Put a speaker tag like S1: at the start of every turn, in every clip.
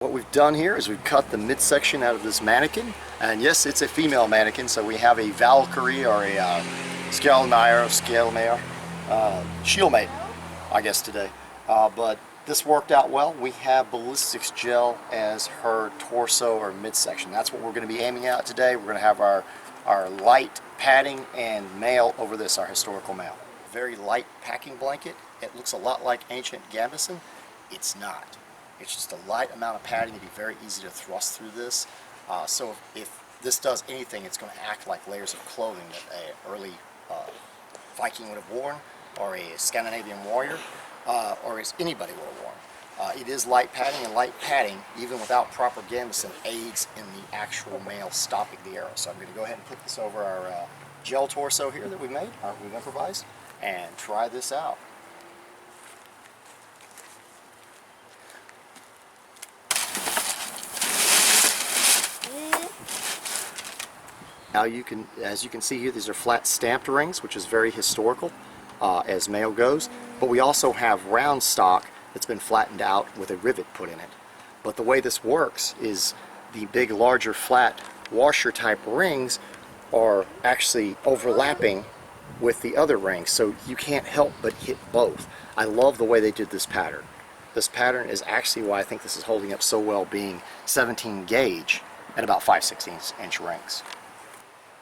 S1: What we've done here is we've cut the midsection out of this mannequin, and yes, it's a female mannequin, so we have a Valkyrie or a Skjelmare, shield maiden, I guess today. But this worked out well. We have Ballistic's gel as her torso or midsection. That's what we're going to be aiming at today. We're going to have our light padding and mail over this, our historical mail. Very light packing blanket. It looks a lot like ancient gambeson. It's not. It's just a light amount of padding. It'd be very easy to thrust through this. So if this does anything, it's going to act like layers of clothing that an early Viking would have worn, or a Scandinavian warrior, or as anybody would have worn. It is light padding, and light padding, even without proper gambeson, aids in the actual mail stopping the arrow. So I'm going to go ahead and put this over our gel torso here that we made, we've improvised, and try this out. Now as you can see here, these are flat stamped rings, which is very historical as mail goes. But we also have round stock that's been flattened out with a rivet put in it. But the way this works is the big, larger, flat washer type rings are actually overlapping with the other rings, so you can't help but hit both. I love the way they did this pattern. This pattern is actually why I think this is holding up so well, being 17 gauge at about 5/16 inch rings.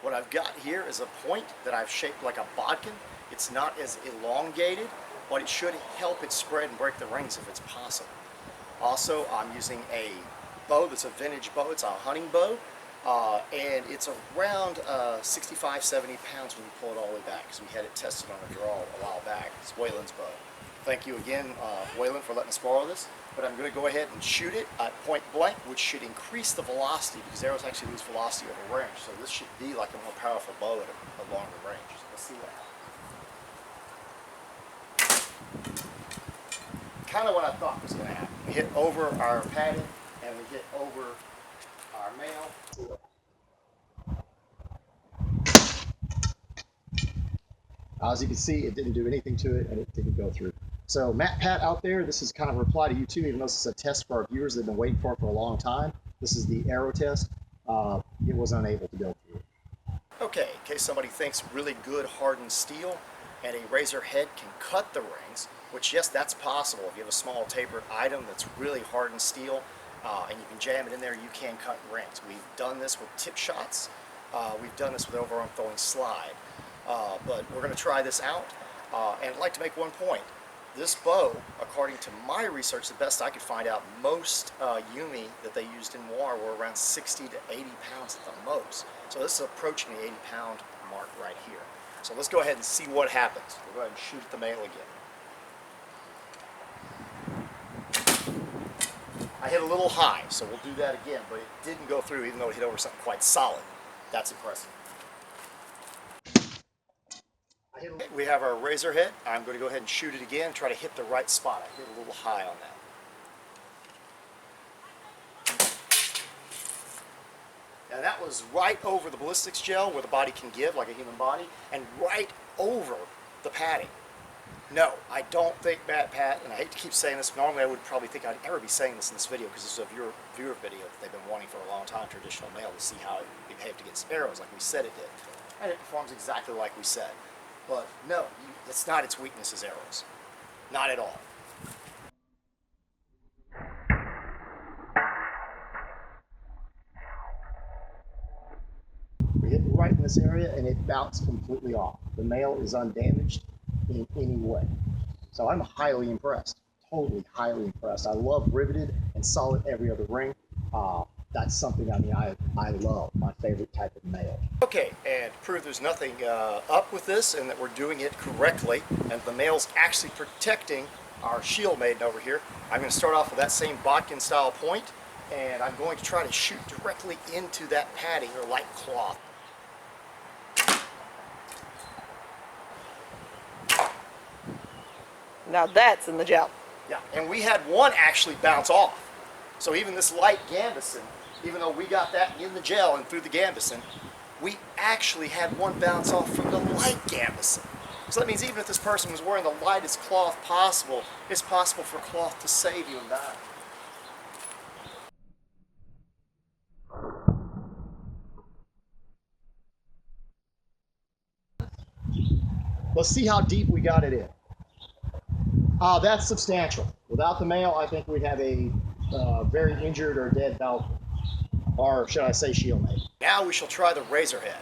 S1: What I've got here is a point that I've shaped like a bodkin. It's not as elongated, but it should help it spread and break the rings if it's possible. Also, I'm using a bow that's a vintage bow. It's a hunting bow, and it's around 65, 70 pounds when you pull it all the way back, because we had it tested on a draw a while back. It's Waylon's bow. Thank you again, Waylon, for letting us borrow this. But I'm going to go ahead and shoot it at point blank, which should increase the velocity, because arrows actually lose velocity over range. So this should be like a more powerful bow at a longer range. So let's see what happens. Kind of what I thought was going to happen. We hit over our padding, and we hit over our mail. As you can see, it didn't do anything to it, and it didn't go through. So Matpat out there, this is kind of a reply to you too, even though this is a test for our viewers. They've been waiting for it for a long time. This is the arrow test. It was unable to go through. Okay, in case somebody thinks really good hardened steel and a razor head can cut the rings, which yes, that's possible. If you have a small tapered item that's really hardened steel and you can jam it in there, you can cut rings. We've done this with tip shots. We've done this with overarm throwing slide. But we're going to try this out. And I'd like to make one point. This bow, according to my research, the best I could find out, most Yumi that they used in war were around 60 to 80 pounds at the most. So this is approaching the 80-pound mark right here. So let's go ahead and see what happens. We'll go ahead and shoot at the mail again. I hit a little high, so we'll do that again, but it didn't go through even though it hit over something quite solid. That's impressive. We have our razor head. I'm going to go ahead and shoot it again and try to hit the right spot. I hit a little high on that. Now that was right over the ballistics gel where the body can give, like a human body, and right over the padding. No, I don't think Matpat, and I hate to keep saying this, normally I would probably think I'd never be saying this in this video because this is a viewer video that they've been wanting for a long time, traditional mail, to see how it behaved against arrows like we said it did. And it performs exactly like we said. But no, it's not its weakness as arrows. Not at all. We hit right in this area and it bounced completely off. The mail is undamaged in any way. So I'm highly impressed. Totally highly impressed. I love riveted and solid every other ring. That's something, I mean, I love. My favorite type of mail. Okay, and to prove there's nothing up with this and that we're doing it correctly and the mail's actually protecting our shield maiden over here, I'm going to start off with that same bodkin style point, and I'm going to try to shoot directly into that padding or light cloth.
S2: Now that's in the gel.
S1: Yeah, and we had one actually bounce off. So even this light gambeson, even though we got that in the gel and through the gambeson, we actually had one bounce off from the light gambeson. So that means even if this person was wearing the lightest cloth possible, it's possible for cloth to save you and die. let's see how deep we got it in. That's substantial. Without the Maille, I think we'd have a very injured or dead falcon, or should I say shield maid. Now we shall try the razorhead.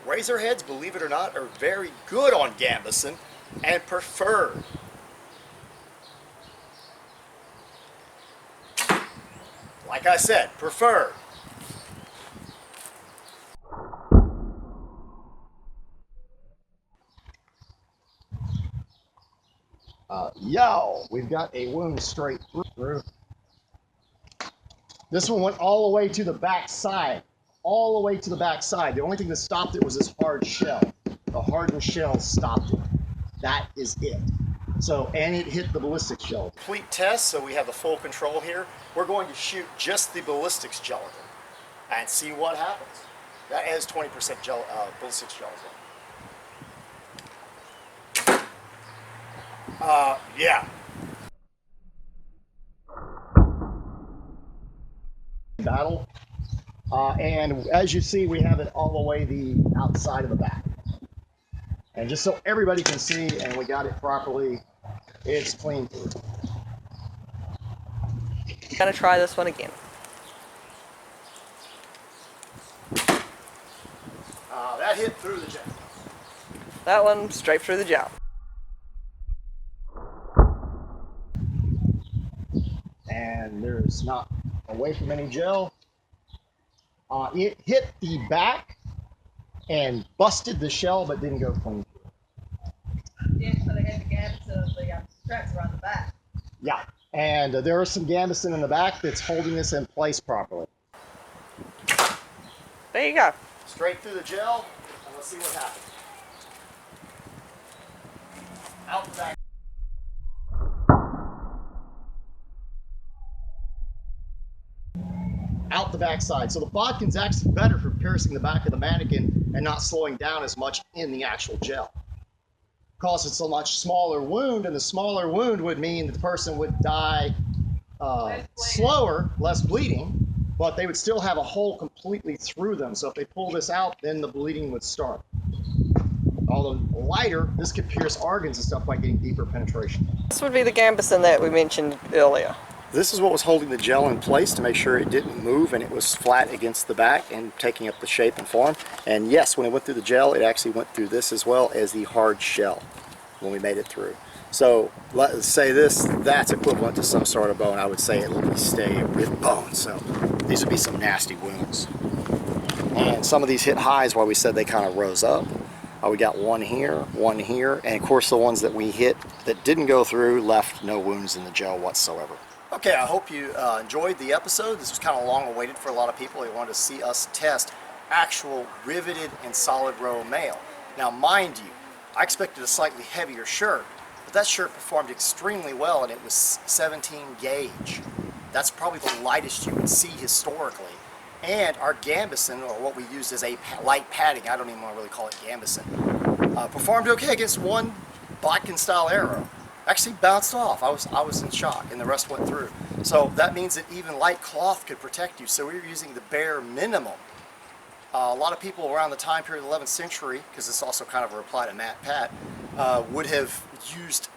S1: Razorheads, believe it or not, are very good on gambeson and preferred. Like I said, preferred. Yo, we've got a wound straight through. This one went all the way to the back side. All the way to the back side. The only thing that stopped it was this hard shell. The hardened shell stopped it. That is it. So, and it hit the ballistic shell. Complete test, so we have the full control here. We're going to shoot just the ballistics gelatin and see what happens. That has 20% ballistics gelatin. Yeah. Battle. And as you see, we have it all the way the outside of the back. And just so everybody can see, and we got it properly, it's clean through.
S2: Gonna try this one again.
S1: That hit through the gel.
S2: That one straight through the gel.
S1: And there's not away from any gel. It hit the back and busted the shell, but didn't go clean.
S2: Yeah, so they had the gaps of the straps around the back.
S1: Yeah, and there is some gambeson in the back that's holding this in place properly.
S2: There you go.
S1: Straight through the gel, and let's see what happens. Out the back. Out the backside. So the bodkin's actually better for piercing the back of the mannequin and not slowing down as much in the actual gel. Because it's a much smaller wound, and the smaller wound would mean that the person would die slower, less bleeding, but they would still have a hole completely through them. So if they pull this out, then the bleeding would start. Although lighter, this could pierce organs and stuff by getting deeper penetration.
S2: This would be the gambeson that we mentioned earlier.
S1: This is what was holding the gel in place to make sure it didn't move and it was flat against the back and taking up the shape and form. And yes, when it went through the gel, it actually went through this as well as the hard shell when we made it through. So let's say that's equivalent to some sort of bone. I would say it would stay a rib bone. So these would be some nasty wounds. And some of these hit highs while we said they kind of rose up. We got one here, and of course the ones that we hit that didn't go through left no wounds in the gel whatsoever. Okay, I hope you enjoyed the episode. This was kind of long awaited for a lot of people. They wanted to see us test actual riveted and solid row Maille. Now mind you, I expected a slightly heavier shirt, but that shirt performed extremely well, and it was 17 gauge. That's probably the lightest you would see historically. And our gambeson, or what we used as a light padding, I don't even want to really call it gambeson, performed okay against one bodkin style arrow. Actually bounced off. I was in shock, and the rest went through. So that means that even light cloth could protect you. So we were using the bare minimum. A lot of people around the time period of the 11th century, because this also kind of a reply to Matpat, would have used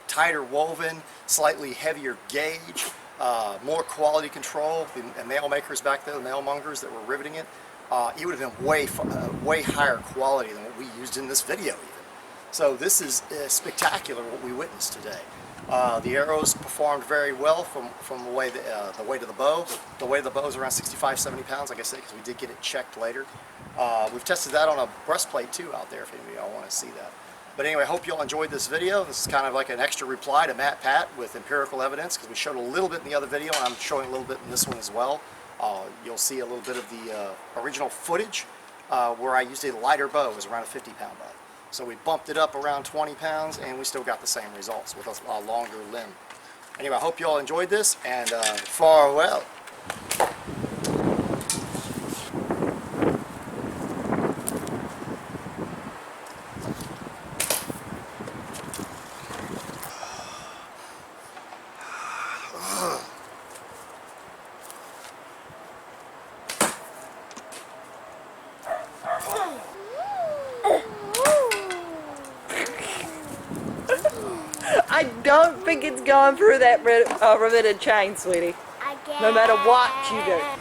S1: tighter woven, slightly heavier gauge, more quality control. The Maille makers back there, the Maille mongers that were riveting it, it would have been way higher quality than what we used in this video even. So this is spectacular what we witnessed today. The arrows performed very well from the weight of the bow. The weight of the bow is around 65-70 pounds, like I said, because we did get it checked later. We've tested that on a breastplate too out there if any of y'all want to see that. But anyway, I hope you all enjoyed this video. This is kind of like an extra reply to Matpat with empirical evidence, because we showed a little bit in the other video, and I'm showing a little bit in this one as well. You'll see a little bit of the original footage where I used a lighter bow. It was around a 50-pound bow. So we bumped it up around 20 pounds, and we still got the same results with a longer limb. Anyway, I hope you all enjoyed this, and farewell.
S3: I don't think it's going through that riveted chain, sweetie. No matter what you do.